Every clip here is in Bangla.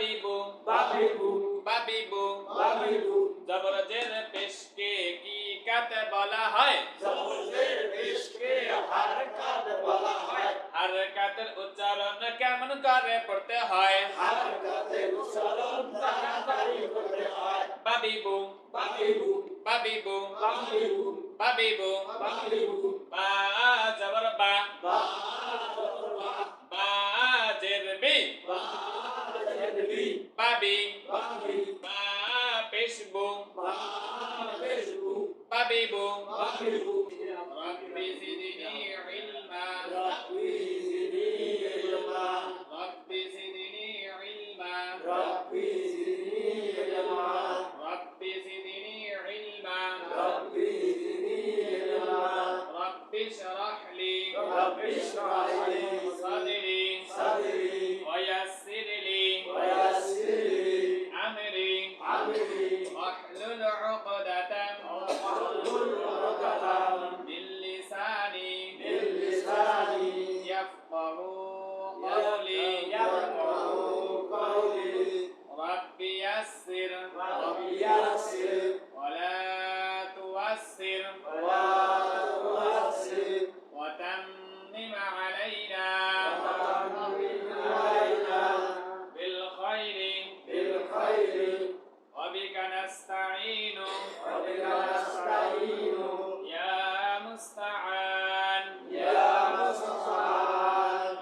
বাবিবু বাবিবু বাবিবু বাবিবু জবর জের পেশকে কি কাতে বলা হয় জবরের পেশকে হারকাত বলা হয় হারকাতের উচ্চারণ কেমন করে পড়তে হয় হারকাতের উচ্চারণ তাড়াতাড়ি করতে হয় বাবিবু বাবিবু বাবিবু বাবিবু বাবিবু বাবিবু বা জবর বা বা বা জের বি বা জেরবি বাবি বাবি বা পেশবু বা পেশবু বাবিবু বাবিবু রব্বি জিদনি ইলমা রব্বি জিদনি ইলমা রব্বি জিদনি ইলমা রব্বি জিদনি ইলমা রব্বি জিদনি ইলমা রব্বি জিদনি ইলমা রব্বি ইশরাহ লি রব্বি ইশরাহ লি صدري صدري ويسر لي ويسر لي أمري أمري واحلل عقدة واحلل عقدة من لساني من لساني يفقه قولي يفقهوا قولي رب يسر رب يسر ولا تؤسر ولا تؤسر وتمم علينا وتمم علينا بالخير بالخير وبك نستعين وبك نستعين يا مستعان يا مستعان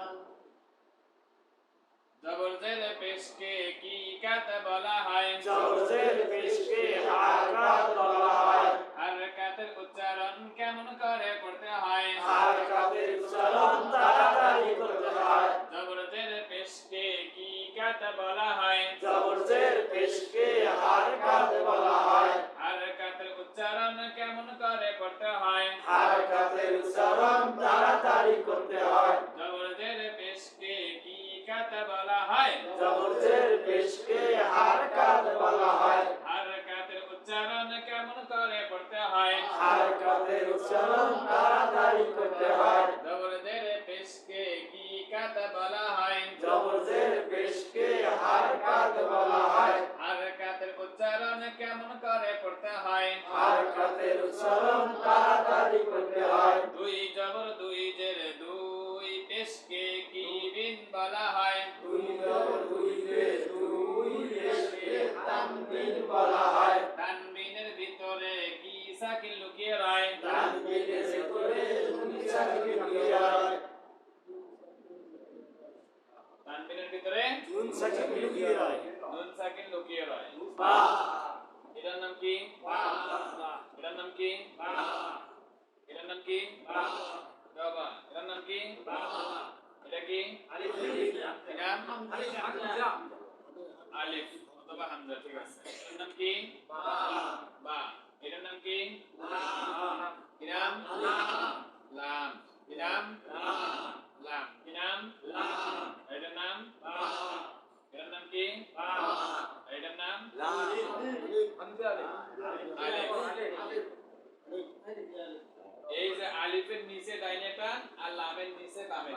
জবর জের পেশকে কি কাতে বলা হয় জবরের পেশকে হারকাত বলা হয় হারকাতের উচ্চারণ কেমন করে পড়তে হয় হারকাতের উচ্চারণ তাড়াতাড়ি করতে হয় জবর জের পেশকে কি কাতে বলা হয় জবরের পেশকে হারকাত বলা হয় হারকাতের উচ্চারণ কেমন করে পড়তে হয় হারকাতের উচ্চারণ তাড়াতাড়ি করতে হয় জবর জের পেশকে কি কাতে বলা হয় জবরের পেশকে হারকাত বলা হয় হারকাতের উচ্চারণ কেমন করে পড়তে হয় হারকাতের উচ্চারণ তাড়াতাড়ি করতে হয় জবর জের পেশকে কি কাতে বলা হয় জবরের পেশকে হারকাত বলা হয় হারকাতের উচ্চারণ কেমন করে পড়তে হয় হারকাতের উচ্চারণ তাড়াতাড়ি করতে হয় দুই জবর দুই জের দুই পেশকে কি বিন বলা হয় দুই জবর দুই পেশ দুই পেশকে তানবিন বলা হয় তানবিনের ভিতরে কি সাকিন লুকিয়ে রয় তানবিনের ভিতরে দুই সাকিন লুকিয়ে রয় তানবিনের ভিতরে দুই সাকিন লুকিয়ে রয় নুন সাকিন লুকিয়ে রয় বা এটার নাম কি বা এটার নাম কি বা এটার নাম কি বা বাবা এটার নাম কি এটা কি আলিফ এটা আলিফ আলিফ অথবা হামজা ঠিক আছে এটার নাম কি বা এটার নাম কি ইনাম লাম ইনাম লাম ইনাম এটার নাম এটার নাম কি এটার নাম আলিফ এই যে আলিফের নিচে ডাইনেটা আর লামের নিচে বামে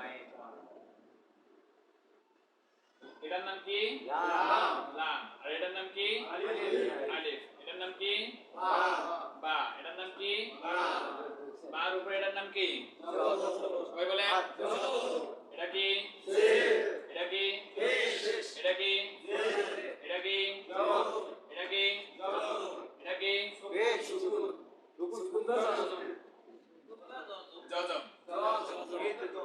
এটার নাম কি লাম আর এটার নাম কি আলিফ এটার নাম কি বা এটার নাম কি বার উপরে এটার নাম কি সবাই বলে এটা কি এটা কি এটা কি এটা কি এটা কি এটা কি জজম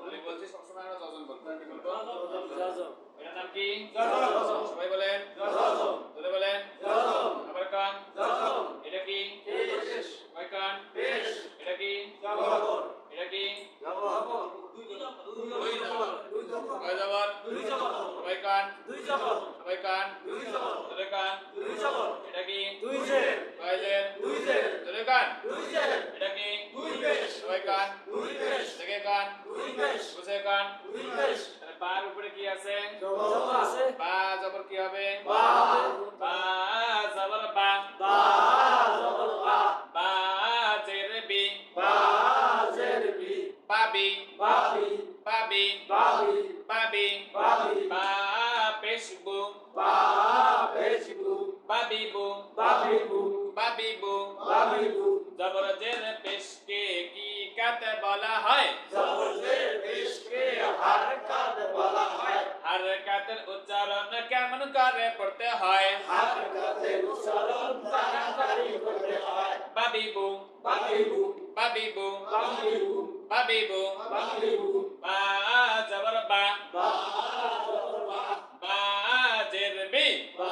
আমি বলছি সবসময় আমরা জজম বলবো কি বলবো এটার নাম কি সবাই বলেন জোরে বলেন আবার কান এটা কি কয় কান এটা কি এটা কি কয় জবর সবাই কান সবাই কান জোরে কান এটা কি কয় জের জোরে কান এটা কি সবাই কান দেখে কান বুঝে কান বার উপরে কি আছে বা জবর কি হবে বা জবর বা বা জের বি বাবি বাবি বাবি বা পেশবু বাবিবু বাবিবু বাবিবু বাবিবু জবর জের পেশকে কি কাত বলা হয় জবরের পেশকে হারকাত বলা হয় হারকাতের উচ্চারণ কেমন করে পড়তে হয় হারকাতের উচ্চারণ তাড়াতাড়ি করতে হয় বাবিবু বাবিবু বাবিবু বাবিবু বাবিবু বাবিবু বা জবর বা বা বা জের বি বা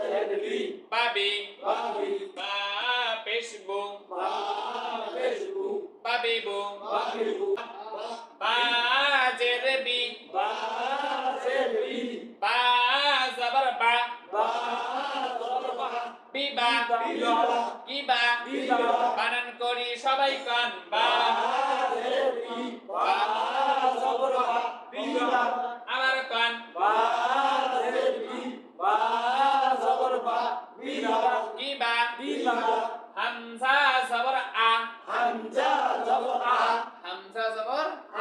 জেরবি বাবি বাবি বা পেশবু বা পেশবু বাবিবু বাবিবু বা জের বি বা জেরবি বা জবর বা বা জবরবা বিবা বিবা কিবা বিবা বানান করি সবাই কান বা জেরবি বা জবরবা বিবা আবার কান বা জেরবি বা জবরবা বিবা কিবা বিবা হামজা জবর আ হামজা জবরা হামজা জবর আ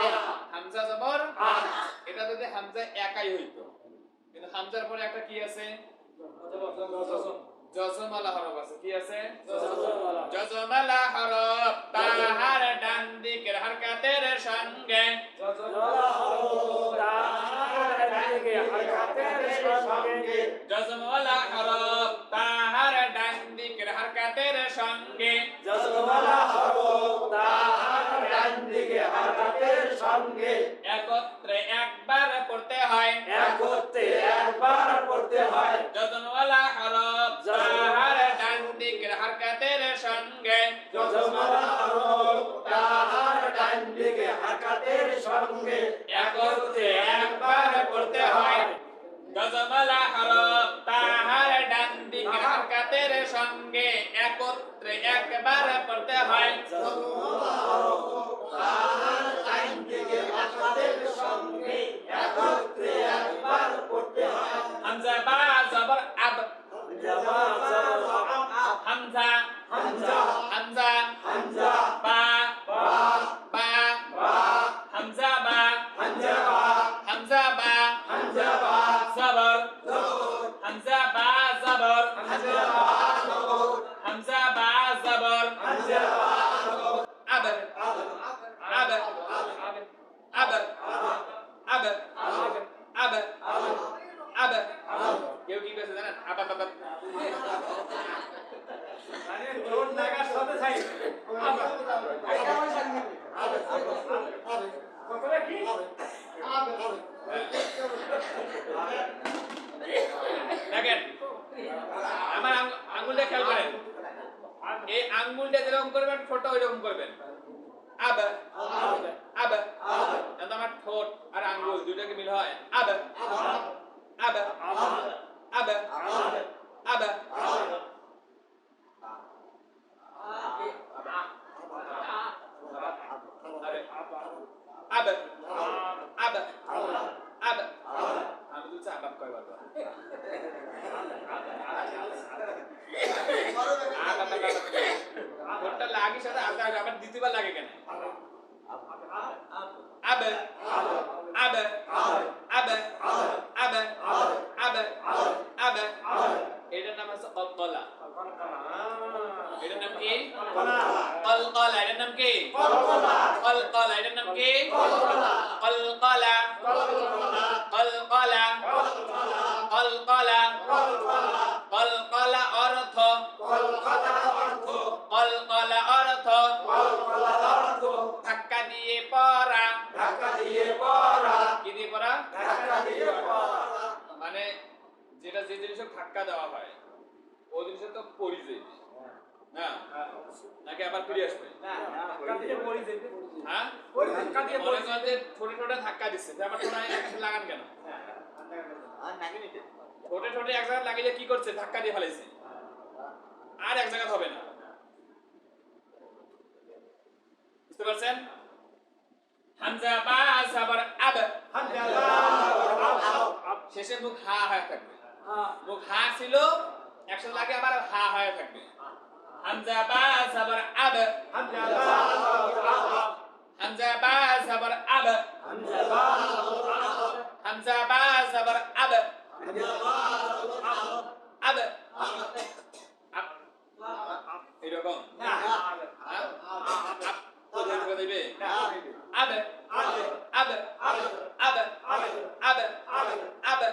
হামজা জবর আ এটা যদি হামজা একাই হইতো কিন্তু হামজার পরে একটা কি আছে জজমালা হরফ আছে কি আছে জজমালা হরফ তাহার ডান দিকের হরকতের সঙ্গে জজমালা হরফ তাহার ডান দিকের হরকতের সঙ্গে একত্রে একবার পড়তে হয় জজমালা হরফ তাহার ডান দিকের হরকতের সঙ্গে একত্রে একবার পড়তে হয় জজমালা হরফ তাহার ডান দিকের হরকতের সঙ্গে একত্রে একবার পড়তে হয় হামজা বা জবর আব হামজা হামজা বা বা হামজা বা হামজা বা জবর হামজা বা জবর হামজা বা জবর আব আব আব আব আব আব কেউ কি কইছে জানেন আব আব আব দেখেন আমার আঙ্গুলটা খেয়াল করেন এই আঙ্গুলটা যেরকম করবেন ঠোঁটটা ওইরকম করবেন আব আব তাহলে আমার ঠোঁট আর আঙ্গুল দুইটাকে মিল হয় আব আব আব আব আব আব আব আমি দুটো আবাব কয়বার ঠোঁটটা লাগি সাথে আবার দ্বিতীয়বার লাগে কেন আব আব আব আব আব আব এটার নাম হচ্ছে কলকলা এটার নাম কি কলকলা এটার নাম কি কলকলা এটার নাম কি কলকলা কলকলা কলকলা কলকলা অর্থ কলকলা অর্থ ধাক্কা দিয়ে পড়া কি দিয়ে পড়া মানে যেটা যে জিনিসের ধাক্কা দেওয়া হয় ওই জিনিসের তো পড়ি যাবে না নাকি আবার ফিরে আসবে হ্যাঁ মনে করেন যে ঠোঁটে ঠোঁটে ধাক্কা দিচ্ছে যে আমার ঠোঁটে একসাথে লাগান কেন ঠোঁটে ঠোঁটে এক জায়গায় লাগিয়ে কি করছে ধাক্কা দিয়ে ফেলেছে আর এক জায়গা হবে না বুঝতে পারছেন হামজা বা জবর আব শেষে মুখ হা হয়ে থাকবে মুখ হা ছিল একসাথে লাগে আবার হা হয়ে থাকবে হামজা বা জবর আব হামজা বা জবর আব হামজা বা জবর আব আব এরকম কোথায় দিবে আবে আবে আবে আবে আবে আবে আবে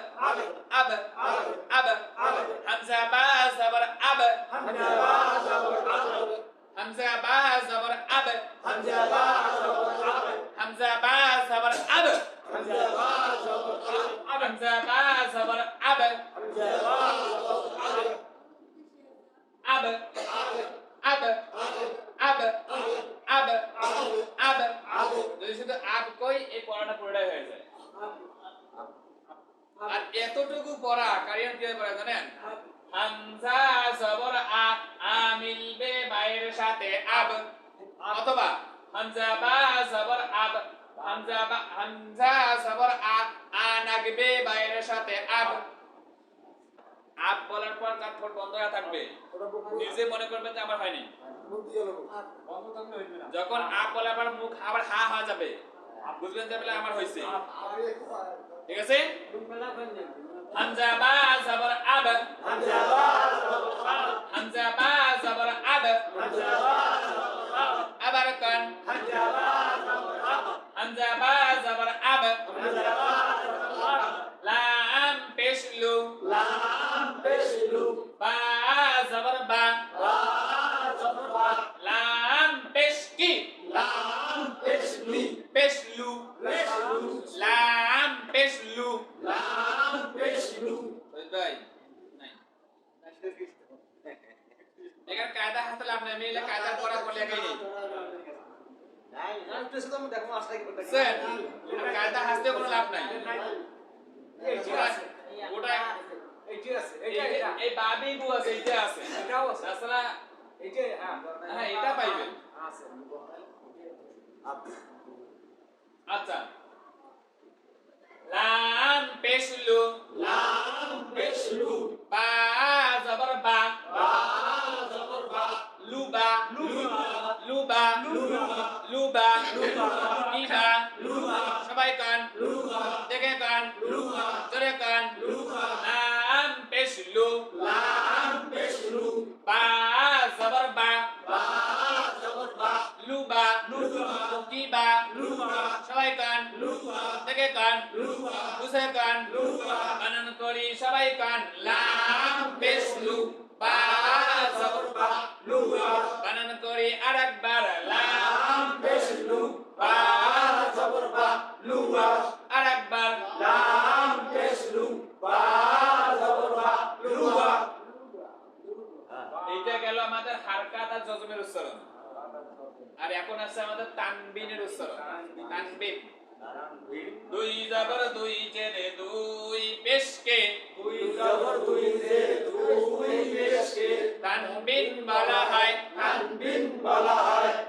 আবে আবে হামজা বা জবর আবে হামজা বা জবর আবে হামজা বা জবর আবে হামজা বা জবর আবে হামজা বা জবর আবে হামজা বা জবর আবে হামজা বা জবর আবে হামজা বা জবর আবে আবে আবে আবে আবে আবে যদি শুধু আব কই এই পড়াটা পুরোটাই হয়ে যায় আর এতটুকু পড়া কারিয়ান কি পড়া জানেন হামজা জবর আ মিলবে বাইয়ের সাথে আব অথবা হামজা বা জবর আব হামজা জবর আ লাগবে বাইয়ের সাথে আব আব বলার পর তার ঠোঁট বন্ধ হয়ে থাকবে নিজে মনে করবেন যে আমার হয়নি যখন আব বলার পর মুখ আবার হা হয়ে যাবে বুঝবেন যে বলে আমার হইছে ঠিক আছে হামজা বা জবর আব হামজা বা জবর আব হামজা বা জবর আব হামজা বা জবর আব আবার কোন হামজা বা জবর আব হামজা বা জবর আব হামজা বা জবর আব লাম পেশলু বা জবর বা জবর বা লাম পেশকি পেশলু লাম পেশলু ভাই নাই এখানে কায়দা হাতে লাভ নাই মিলে কায়দা পড়া পড়লে গই স্যার কায়দা হাতে কোনো লাভ নাই ওটা এই বাবি গু আছে এইটা আছে এটাও আছে আসলে এইটা হ্যাঁ এটা পাইবেন আচ্ছা লাম পেশলু বা জবর বা জবর বা লুবা লুবা ইবা সবাই কান দেখে কান জোরে কান লাম পেশলু বা জবর বা লুবা কিবা সবাই কান দেখে কান বুঝে কান বানান করি সবাই কান লাম পেশলু বা জবর বা বানান করি আরেকবার লাম পেশলু বা জবর বা আরেকবার লাম পেশলু বা জবর বা এইটা গেল আমাদের হারকাত আর জজমের উচ্চারণ আর এখন আছে আমাদের তানবিনের উচ্চারণ তানবিন দুই জবর দুই জেরে দুই পেশকে তানবিন বলা হয়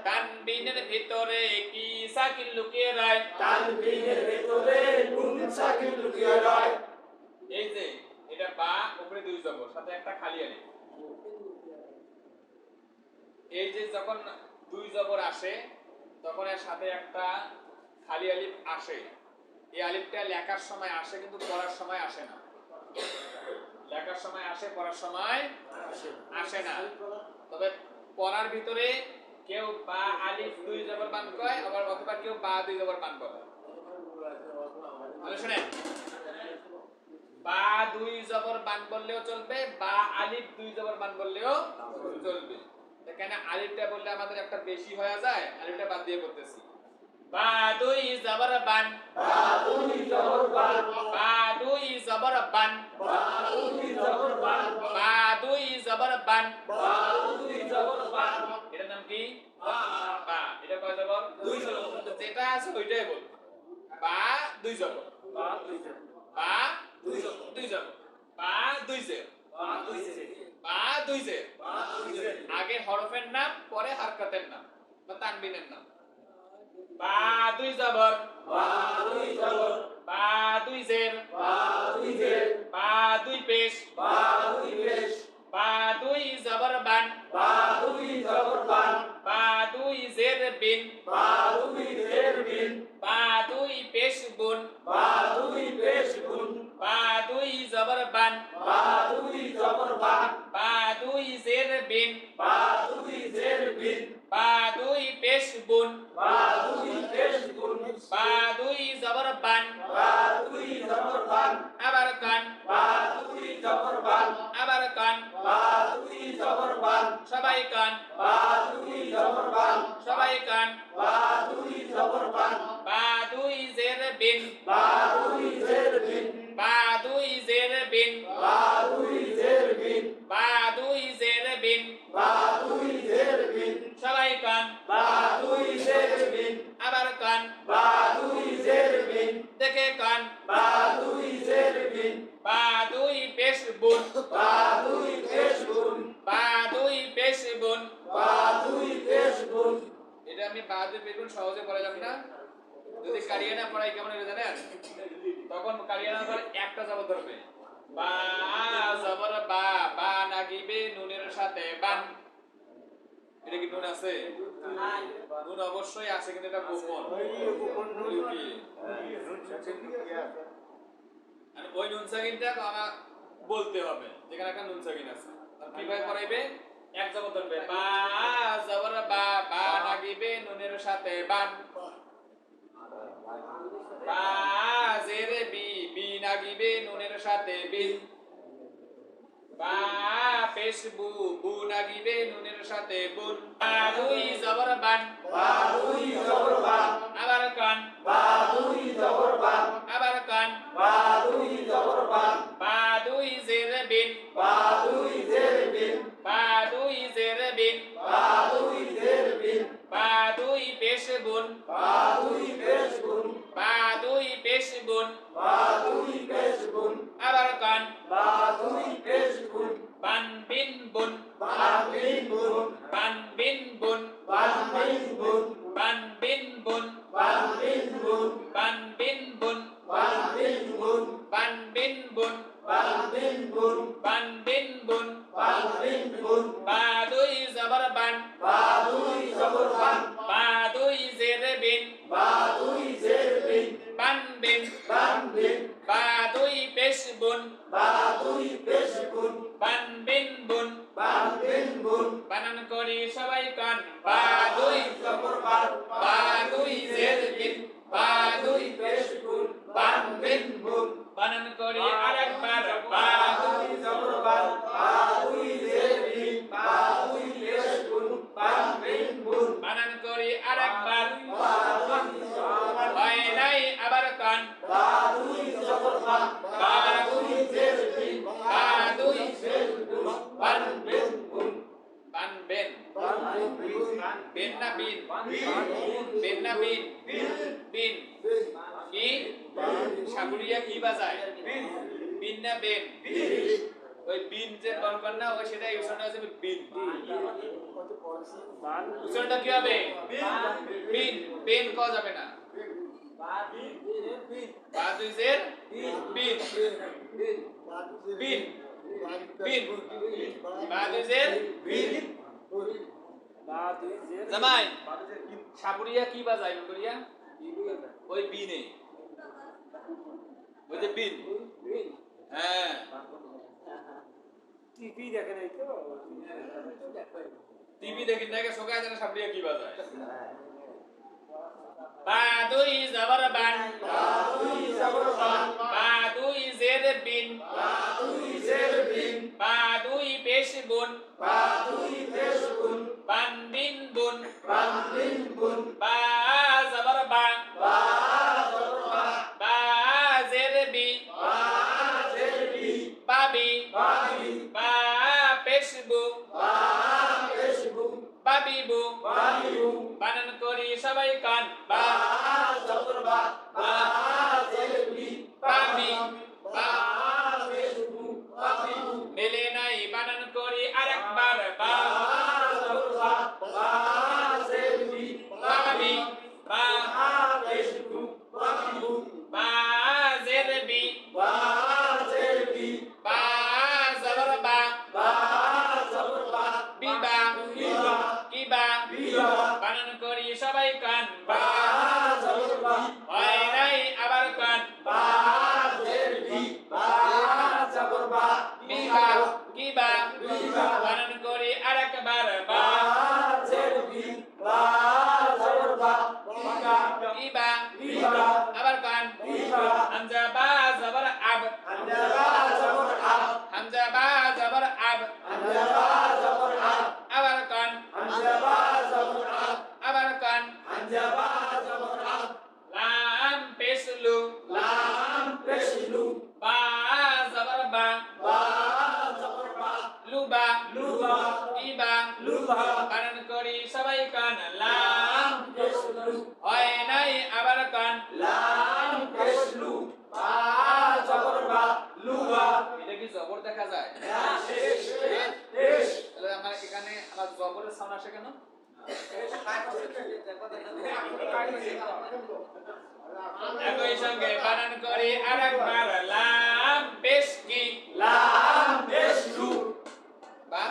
তানবিনের ভিতরে কি সাকিন লুকিয়ে রয় এই যে এটা বা উপরে দুই জবর সাথে একটা খালি আলিফ এই যে যখন দুই জবর আসে তখন এর সাথে একটা খালি আলিফ আসে এই আলিফটা লেখার সময় আসে কিন্তু পড়ার সময় আসে না লেখার সময় আসে পড়ার সময় আসে না তবে পড়ার ভিতরে কেউ বা আলিফ দুই জবর বান কয় আবার অথবা কেউ বা দুই জবর বান করে তাহলে শুনেন বা দুই জবর বান বললেও চলবে বা আলিফ দুই জবর বান বললেও চলবে এখানে আলিফটা বললে আমাদের একটা বেশি হয়ে যায় আলিফটা বাদ দিয়ে করতেছি বা দুই জবর বান বা দুই জবর বান বা দুই জবর বান বা দুই জবর বান বা দুই জবর বান বা দুই জবর বান এটার নাম কি বা এটা কয় জবর দুই জবর যেটা আছে ওইটাই বল বা দুই জবর বা দুই জবর বা দুই জবর দুই জবর বা দুই জের বা দুই জের বা দুই জের বা দুই জের আগে হরফের নাম পরে হারকাতের নাম বা তানবিনের নাম বা দুই জবর বা দুই জবর বা দুই জের বা দুই জের বা দুই পেশ বা দুই পেশ বা দুই জবর বান বা দুই জবর বান বা দুই জের বিন বা দুই জের বিন বা দুই পেশ বুন বা দুই পেশ বুন বা দুই জবর বান বা দুই জবর বান বিন বা দুই জের বিন বা দুই জের বিন বা দুই জের বিন সবাই কান বা দুই জের বিন আবার কান বা দুই জের বিন দেখে কান বা দুই জের বিন বা দুই পেশ বুন বা দুই পেশ গুণ বা দুই পেশ বুন বা দুই পেশ গুণ এটা আমি বা দুই পেশ বুন সহজে পড়া যাবে না যদি কারিয়ানা পড়াই কেমন হবে জানেন তখন কারিয়ানা পর একটা জবর ধরবে বা জবর বা বা নাগিবে নুনের সাথে বান এটা কি নুন আছে নুন অবশ্যই আছে কিন্তু এটা গোপন কি আর ওই নুন সাকিনটা আমার বলতে হবে যেখানে একটা নুন সাকিন আছে কিভাবে পড়াইবে এক জবর ধরবে বা জবর বা বা নাগিবে নুনের সাথে বান বা জেরে বি বি নাগিবে নুনের সাথে বিন বা পেশ বু বু নাগিবে নুনের সাথে বুন বা দুই জবর বান বা দুই জবর বা আবার কান বা দুই জবর বা আবার কান বা দুই জবর বা বা দুই জেরে বিন বা দুই জের বিন বা দুই জেরে বিন বা দুই জের বিন বা দুই পেশ বুন বা দুই পেশ গুণ বা দুই পেশ বুন বা দুই পেশ গুণ আবার কান বা দুই পেশ গুণ বান বিন বুন বা বিন গুণ বান বিন বুন বা বিন গুণ বান বিন বুন বা বিন গুণ বান বিন বুন বা বিন গুণ বান বিন বুন বা বিন গুণ বান বিন বুন বা বিন গুণ বা দুই জবর বান বা দুই জবর বান বা দুই জেরে বিন বা দুই জের বিন বান বিন বান বিন বা দুই পেশ বুন বা দুই পেশ গুণ বান বিন বুন বান বিন গুণ বানান করি সবাই কান বা দুই জবর বান বা দুই জের বিন বা দুই পেশ গুণ বান বিন গুণ বানান করি আরেকবার বা দুই জবর বান বা দুই জের বিন বা দুই পেশ গুণ বান বিন গুণ বানান করি আরেকবার বা দুই জবর বান হয় নাই আবার কান বা দুই জবর বান বা দুই জের বিন বা দুই পেশ গুণ বান বিন গুণ বান বেন বান বিন গুণ বেন না বিন বেন না বিন বিন কি সাগুরিয়া কি বাজায় বিন না বেন ওই বিন যে করবেন না ওই সেটা উচ্চারণ আছে বিন উচ্চারণটা কি হবে বিন বেন কওয়া যাবে না বা দুই জের বিন বিন বিন বা দুই জের বিন জামাই সাপুরিয়া কি বাজায় করিয়া ওই বিনে ওই যে বিন হ্যাঁ টিভি দেখে নাই তো টিভি দেখি দেখে সকালে জানা সাপুরিয়া কি বাজায় বা দুই জবর বান বা দুই জবর বান বা দুই জের বিন বা দুই জের বিন বা দুই পেশ বুন বা দুই পেশ গুণ বান বিন বুন বান বিন গুণ বা জবর বা বা জবর বা বা জের বি বা জের বি বাবি বা বি বা পেশ বু বা পেশ গুণ বাবি বু বা বি বানান করি সবাই কান বা বা জবর বা বা জের বি বাবি বা পেশ গুণ বা বি মেলে নাই বানান করি আরেকবার বা জবর বা বা জের বি বাবি বা পেশ গুণ বা বি বা জের বি বা জের বি বা জবর বা লুবা লুবা ইবা লুবা বানান করি সবাই কান লাম পেশলু হয় নাই আবার কান লাম পেশলু বা জবর বা লুবা এটা কি জবর দেখা যায় না শেষ শেষ তাহলে আমার এখানে আমার জবরের সাউন্ড আসে কেন একই সঙ্গে বানান করি আরেকবার লাম পেশ কি লাম পেশলু বা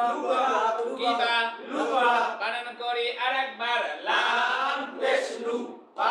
লুবা কি বা লুবা বানান করি আরেকবার লাম লাম পেশলু বা